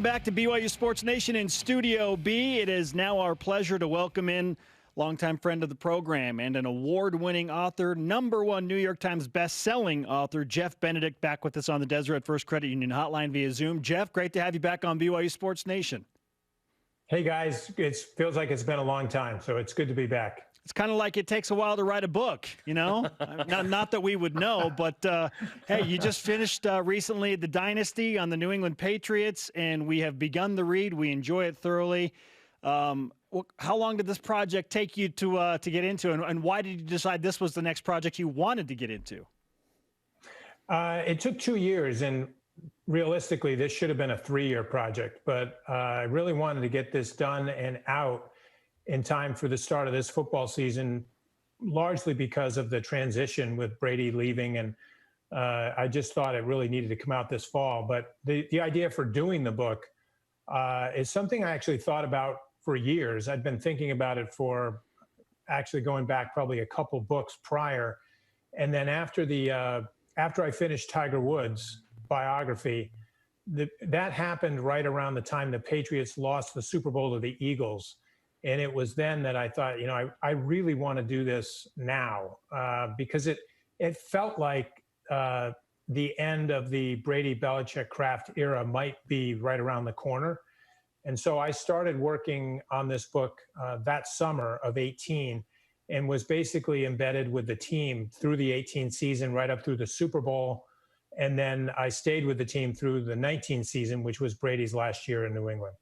back to BYU Sports Nation in Studio B. It is now our pleasure to welcome in longtime friend of the program and an award-winning author, #1 New York Times best-selling author, Jeff Benedict, back with us on the Deseret First Credit Union hotline via Zoom. Jeff, great to have you back on BYU Sports Nation. Hey, guys. It feels like it's been a long time, so it's good to be back. It's kind of like it takes a while to write a book, you know? not that we would know, but, hey, you just finished recently the Dynasty on the New England Patriots, and we have begun the read. We enjoy it thoroughly. How long did this project take you to get into, and why did you decide this was the next project you wanted to get into? It took 2 years, and realistically, this should have been a 3-year project, but I really wanted to get this done and out in time for the start of this football season, largely because of the transition with Brady leaving. And I just thought it really needed to come out this fall. But the idea for doing the book is something I actually thought about for years. I'd been thinking about it for actually going back probably a couple books prior. And then after I finished Tiger Woods' biography, that happened right around the time the Patriots lost the Super Bowl to the Eagles. And it was then that I thought, you know, I really want to do this now because it felt like the end of the Brady, Belichick, Kraft era might be right around the corner. And so I started working on this book that summer of 18 and was basically embedded with the team through the 18 season, right up through the Super Bowl. And then I stayed with the team through the 19 season, which was Brady's last year in New England.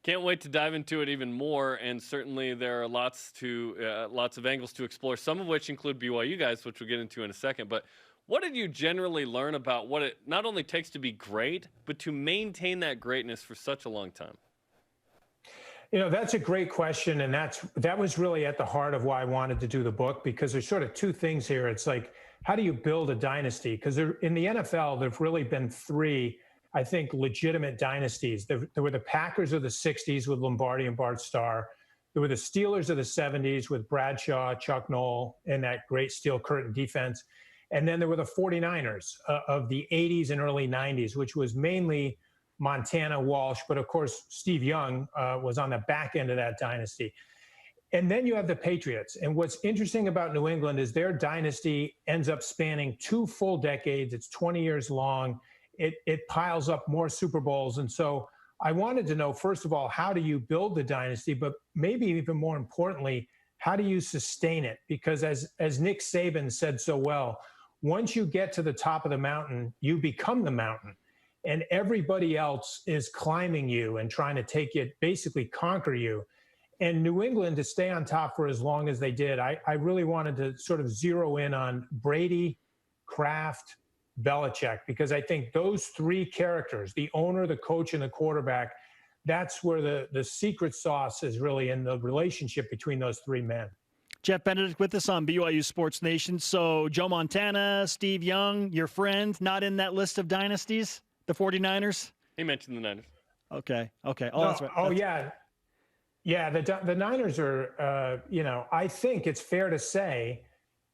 Can't wait to dive into it even more, and certainly there are lots of angles to explore, some of which include BYU guys, which we'll get into in a second. But what did you generally learn about what it not only takes to be great, but to maintain that greatness for such a long time? You know, that's a great question, and that was really at the heart of why I wanted to do the book, because there's sort of two things here. It's like, how do you build a dynasty? Because in the NFL, there've really been three, I think, legitimate dynasties. There were the Packers of the 60s with Lombardi and Bart Starr. There were the Steelers of the 70s with Bradshaw, Chuck Noll, and that great steel curtain defense. And then there were the 49ers of the 80s and early 90s, which was mainly Montana, Walsh, but of course, Steve Young was on the back end of that dynasty. And then you have the Patriots. And what's interesting about New England is their dynasty ends up spanning 2 full decades. It's 20 years long. It piles up more Super Bowls. And so I wanted to know, first of all, how do you build the dynasty? But maybe even more importantly, how do you sustain it? Because as Nick Saban said so well, once you get to the top of the mountain, you become the mountain. And everybody else is climbing you and trying to take it, basically conquer you. And New England, to stay on top for as long as they did, I really wanted to sort of zero in on Brady, Kraft, Belichick, because I think those three characters, the owner, the coach, and the quarterback, that's where the secret sauce is really in the relationship between those three men. Jeff Benedict with us on BYU Sports Nation. So Joe Montana, Steve Young, your friend, not in that list of dynasties, the 49ers? He mentioned the Niners. Okay. Oh, no, that's right. Yeah, the Niners are, I think it's fair to say,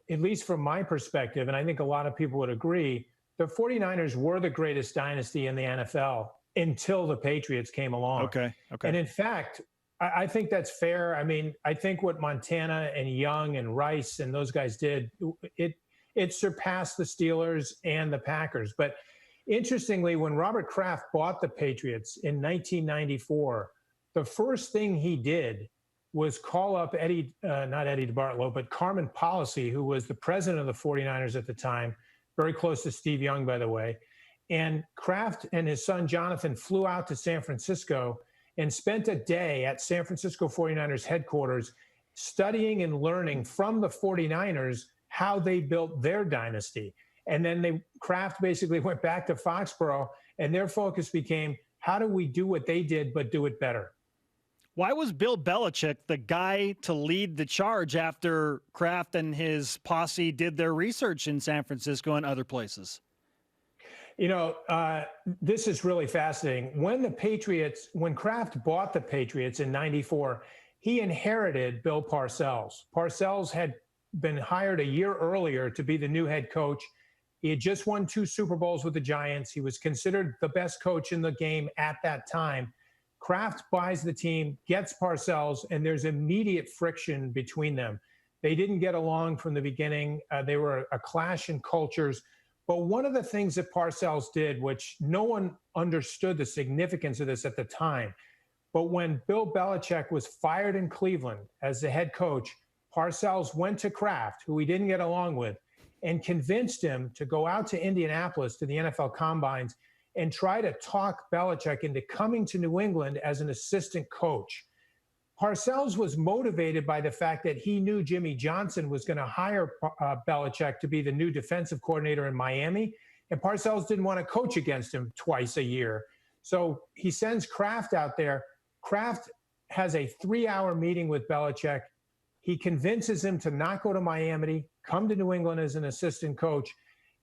at least from my perspective, and I think a lot of people would agree, the 49ers were the greatest dynasty in the NFL until the Patriots came along. Okay. And in fact, I think that's fair. I mean, I think what Montana and Young and Rice and those guys did, it surpassed the Steelers and the Packers. But interestingly, when Robert Kraft bought the Patriots in 1994, the first thing he did was call up not Eddie DeBartolo, but Carmen Policy, who was the president of the 49ers at the time, very close to Steve Young, by the way. And Kraft and his son Jonathan flew out to San Francisco and spent a day at San Francisco 49ers headquarters studying and learning from the 49ers how they built their dynasty. And then Kraft basically went back to Foxborough, and their focus became, how do we do what they did but do it better? Why was Bill Belichick the guy to lead the charge after Kraft and his posse did their research in San Francisco and other places? You know, this is really fascinating. When Kraft bought the Patriots in '94, he inherited Bill Parcells. Parcells had been hired a year earlier to be the new head coach. He had just won 2 Super Bowls with the Giants. He was considered the best coach in the game at that time. Kraft buys the team, gets Parcells, and there's immediate friction between them. They didn't get along from the beginning. They were a clash in cultures. But one of the things that Parcells did, which no one understood the significance of this at the time, but when Bill Belichick was fired in Cleveland as the head coach, Parcells went to Kraft, who he didn't get along with, and convinced him to go out to Indianapolis to the NFL Combines and try to talk Belichick into coming to New England as an assistant coach. Parcells was motivated by the fact that he knew Jimmy Johnson was going to hire Belichick to be the new defensive coordinator in Miami, and Parcells didn't want to coach against him twice a year. So he sends Kraft out there. Kraft has a 3-hour meeting with Belichick. He convinces him to not go to Miami, come to New England as an assistant coach.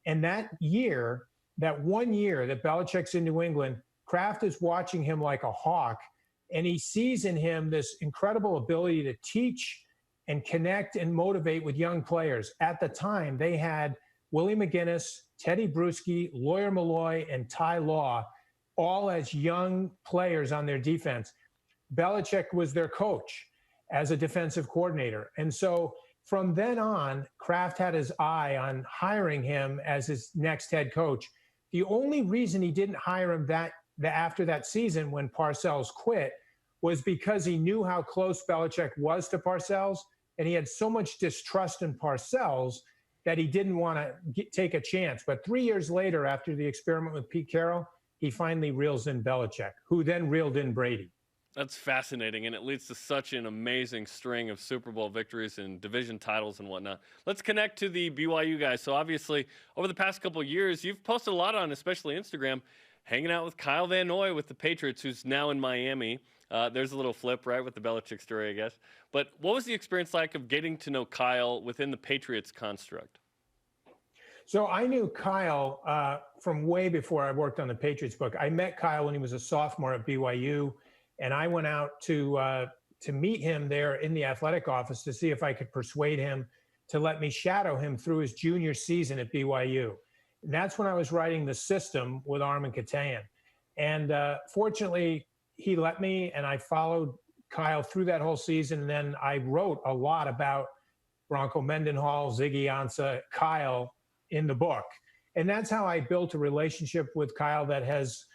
And that year, that 1 year that Belichick's in New England, Kraft is watching him like a hawk. And he sees in him this incredible ability to teach and connect and motivate with young players. At the time, they had Willie McGinnis, Teddy Bruschi, Lawyer Malloy, and Ty Law, all as young players on their defense. Belichick was their coach as a defensive coordinator. And so from then on, Kraft had his eye on hiring him as his next head coach. The only reason he didn't hire him after that season when Parcells quit was because he knew how close Belichick was to Parcells, and he had so much distrust in Parcells that he didn't want to take a chance. But 3 years later, after the experiment with Pete Carroll, he finally reels in Belichick, who then reeled in Brady. That's fascinating, and it leads to such an amazing string of Super Bowl victories and division titles and whatnot. Let's connect to the BYU guys. So obviously, over the past couple of years, you've posted a lot on, especially Instagram, hanging out with Kyle Van Noy with the Patriots, who's now in Miami. There's a little flip, right, with the Belichick story, I guess. But what was the experience like of getting to know Kyle within the Patriots construct? So I knew Kyle from way before I worked on the Patriots book. I met Kyle when he was a sophomore at BYU, and I went out to meet him there in the athletic office to see if I could persuade him to let me shadow him through his junior season at BYU. And that's when I was writing The System with Armin Katayan. And fortunately, he let me, and I followed Kyle through that whole season. And then I wrote a lot about Bronco Mendenhall, Ziggy Ansah, Kyle in the book. And that's how I built a relationship with Kyle that has,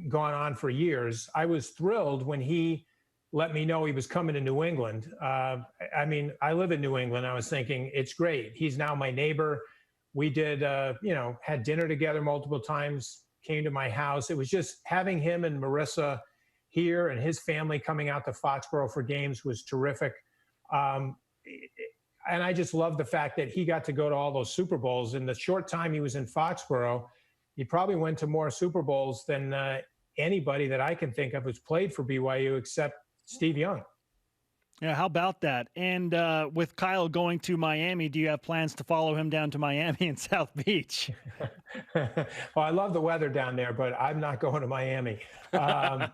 gone on for years. I was thrilled when he let me know he was coming to New England. I live in New England. I was thinking, it's great. He's now my neighbor. We did, had dinner together multiple times, came to my house. It was just having him and Marissa here and his family coming out to Foxborough for games was terrific. And I just love the fact that he got to go to all those Super Bowls. In the short time he was in Foxborough, he probably went to more Super Bowls than anybody that I can think of who's played for BYU except Steve Young. Yeah, how about that? And with Kyle going to Miami, do you have plans to follow him down to Miami and South Beach? Well, I love the weather down there, but I'm not going to Miami. I'm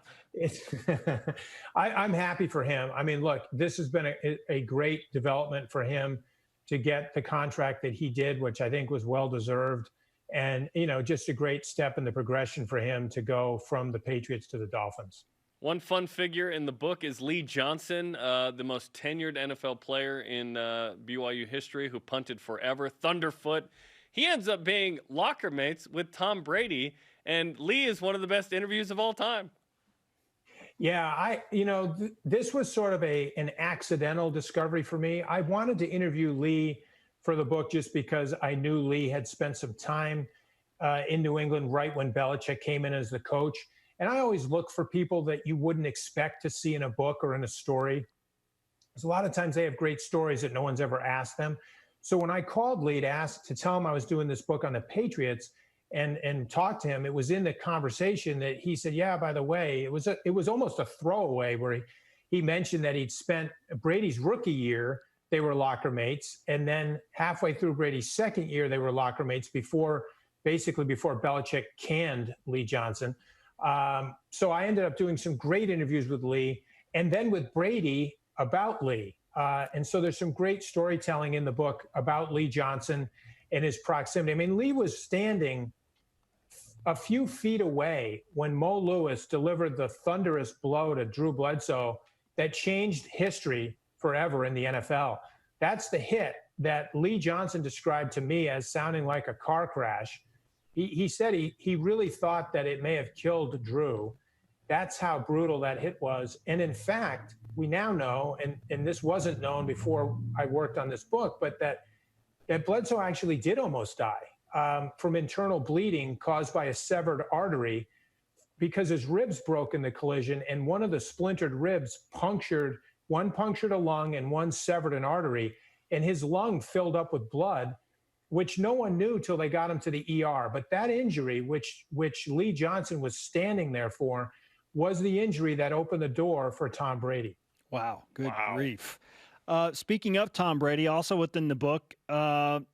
happy for him. I mean, look, this has been a great development for him to get the contract that he did, which I think was well-deserved. And, just a great step in the progression for him to go from the Patriots to the Dolphins. One fun figure in the book is Lee Johnson, the most tenured NFL player in BYU history, who punted forever, Thunderfoot. He ends up being locker mates with Tom Brady, and Lee is one of the best interviews of all time. Yeah, this was sort of an accidental discovery for me. I wanted to interview Lee for the book just because I knew Lee had spent some time in New England right when Belichick came in as the coach. And I always look for people that you wouldn't expect to see in a book or in a story. Because a lot of times they have great stories that no one's ever asked them. So when I called Lee to tell him I was doing this book on the Patriots and talked to him, it was in the conversation that he said, yeah, by the way, it was almost a throwaway where he mentioned that he'd spent Brady's rookie year, they were locker mates. And then halfway through Brady's second year, they were locker mates before Belichick canned Lee Johnson. So I ended up doing some great interviews with Lee and then with Brady about Lee. And so there's some great storytelling in the book about Lee Johnson and his proximity. I mean, Lee was standing a few feet away when Mo Lewis delivered the thunderous blow to Drew Bledsoe that changed history forever in the NFL. That's the hit that Lee Johnson described to me as sounding like a car crash. He said he really thought that it may have killed Drew. That's how brutal that hit was. And in fact, we now know, and this wasn't known before I worked on this book, but that Bledsoe actually did almost die from internal bleeding caused by a severed artery because his ribs broke in the collision, and one of the splintered ribs punctured a lung and one severed an artery, and his lung filled up with blood, which no one knew till they got him to the ER. But that injury, which Lee Johnson was standing there for, was the injury that opened the door for Tom Brady. Wow, good grief. Speaking of Tom Brady, also within the book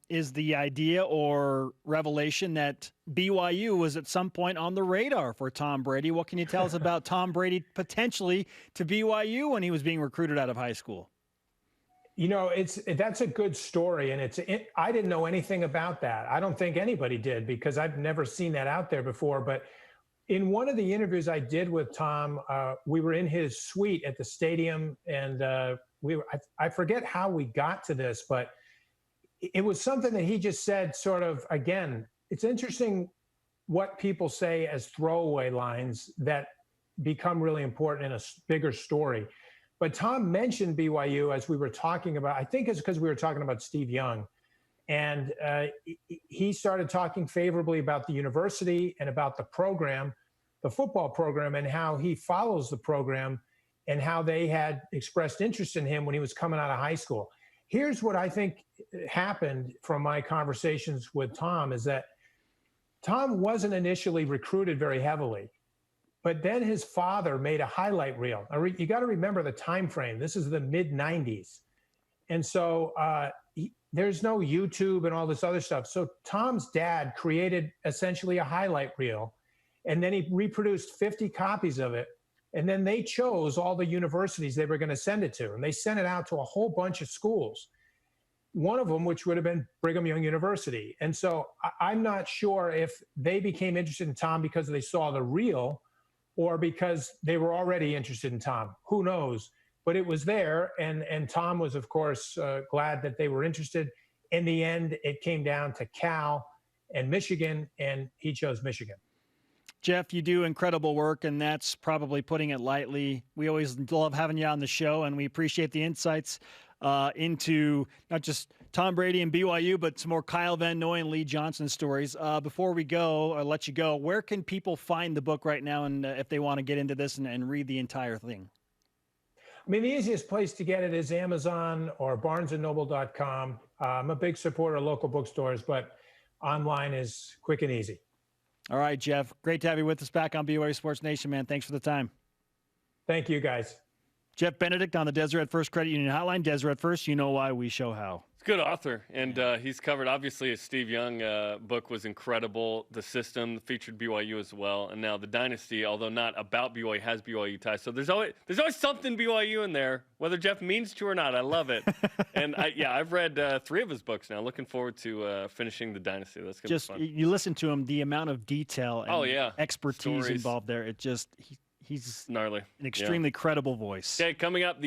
is the idea or revelation that BYU was at some point on the radar for Tom Brady. What can you tell us about Tom Brady potentially to BYU when he was being recruited out of high school? You know, that's a good story, and I didn't know anything about that. I don't think anybody did because I've never seen that out there before. But in one of the interviews I did with Tom, we were in his suite at the stadium, and I forget how we got to this, but it was something that he just said sort of, again, it's interesting what people say as throwaway lines that become really important in a bigger story. But Tom mentioned BYU as we were talking about, I think it's because we were talking about Steve Young. And he started talking favorably about the university and about the program, the football program, and how he follows the program and how they had expressed interest in him when he was coming out of high school. Here's what I think happened from my conversations with Tom is that Tom wasn't initially recruited very heavily. But then his father made a highlight reel. You got to remember the time frame. This is the mid-'90s. And so there's no YouTube and all this other stuff. So Tom's dad created essentially a highlight reel, and then he reproduced 50 copies of it. And then they chose all the universities they were going to send it to. And they sent it out to a whole bunch of schools, one of them which would have been Brigham Young University. And so I'm not sure if they became interested in Tom because they saw the reel or because they were already interested in Tom. Who knows? But it was there, and Tom was, of course, glad that they were interested. In the end, it came down to Cal and Michigan, and he chose Michigan. Jeff, you do incredible work, and that's probably putting it lightly. We always love having you on the show, and we appreciate the insights into not just Tom Brady and BYU, but some more Kyle Van Noy and Lee Johnson stories. Before we go, I'll let you go. Where can people find the book right now, and if they want to get into this and read the entire thing? I mean, the easiest place to get it is Amazon or barnesandnoble.com. I'm a big supporter of local bookstores, but online is quick and easy. All right, Jeff. Great to have you with us back on BYU Sports Nation, man. Thanks for the time. Thank you, guys. Jeff Benedict on the Deseret First Credit Union Hotline. Deseret First, you know why, we show how. He's a good author, and he's covered, obviously, his Steve Young book was incredible. The System featured BYU as well, and now the Dynasty, although not about BYU, has BYU ties. So there's always something BYU in there, whether Jeff means to or not. I love it. And I've read 3 of his books now. Looking forward to finishing the Dynasty. That's gonna be fun. You listen to him, the amount of detail and expertise Stories. involved there. He's gnarly. An extremely credible voice. Okay, coming up.